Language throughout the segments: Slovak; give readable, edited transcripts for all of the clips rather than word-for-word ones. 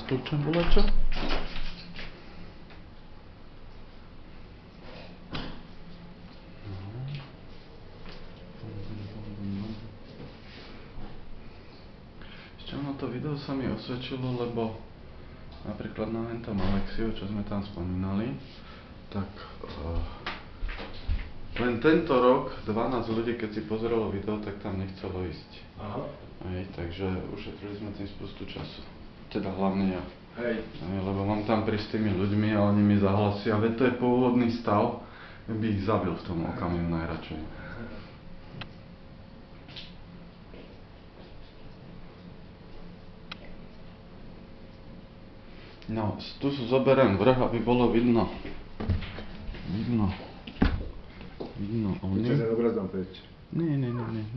Stúčam bola čo? Ešte ono to video sa mi osvedčilo, lebo napríklad na hentom Alexiu, čo sme tam spomínali, tak len tento rok 12 ľudí, keď si pozeralo video, tak tam nechcelo ísť. Aha. Hej, takže ušetrili sme tým spustu času. Teda hlavne ja. Hej. Lebo mám tam prísť s tými ľuďmi a oni mi zahlasia, veď to je pôvodný stav, by ich zabil v tom okamihu najradšej. No, tu zoberiem vrch, aby bolo vidno. Vidno oni. Čo sa obrazom preč? Nie,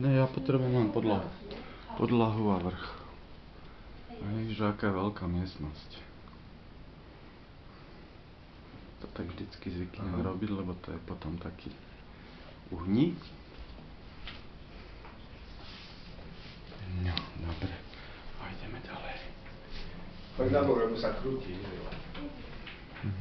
ja potrebujem len podlahu a vrch. Hej, že aká je veľká miestnosť. To tak vždycky zvyknem robiť, lebo to je potom taký uhník. No, dobre. A ideme ďalej. Choď na bok, lebo sa krúti. No.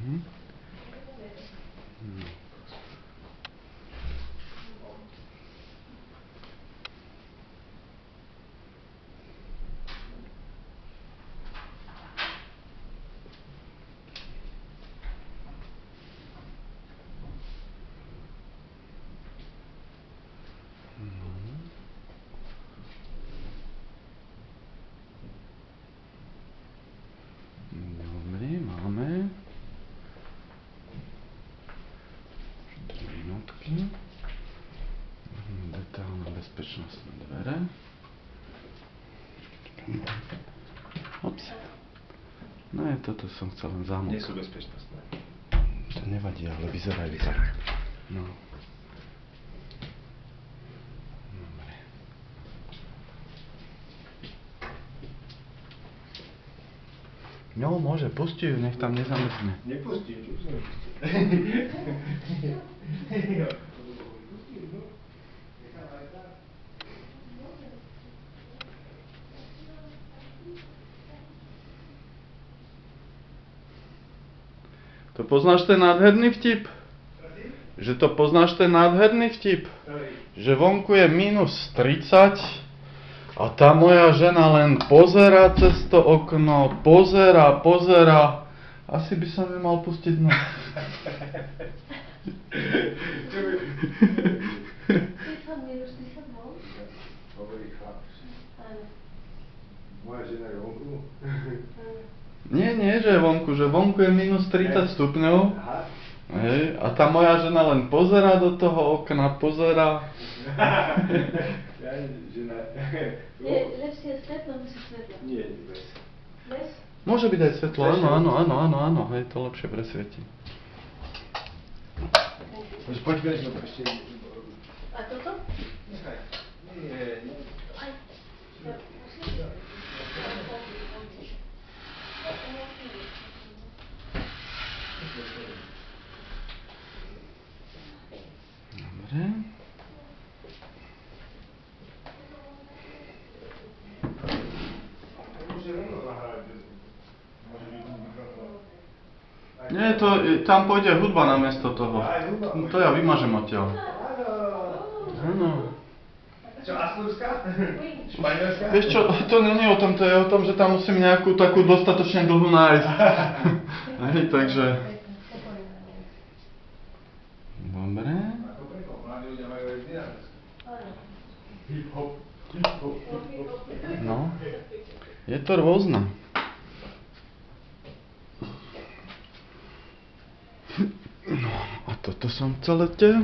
Dobre, máme 4 minútky. Detailné bezpečnostné dvere. Ops. No je toto som chcel len zámok. Nie sú bezpečnostné. To nevadí, ale vyzerajú tak. No. Dobre. No, môže, pusti ju, nech tam nezamrzne. Nepustím, čo som nepustil. To poznáš ten nádherný vtip? Že to poznáš ten nádherný vtip? Že vonku je minus 30 a tá moja žena len pozerá cez to okno, pozerá. Asi by som ju mal pustiť dnu. Moja žena je vonku. Nie, že vonku je minus 30 stupňov. Aha. Hej, a tá moja žena len pozerá do toho okna, pozerá. Ja, žena. Lepšie je svetlo, musí svetlo. Nie, bez. Bez? Môže byť aj svetlo, áno, hej, to lepšie presvietí. Poď preč, no ešte. A toto? Nechaj. Nie. Aj. Dobre. Nie, tam pôjde hudba namiesto toho. To ja vymažem odtiaľ. Áno. Čo, Astúrska? Španielská? Vieš čo, to nie je o tom, to je o tom, že tam musím nejakú takú dostatočne dlhú nájsť. Hej, takže... Dobre. No. Je to rôzne. No, a toto som chcel ešte.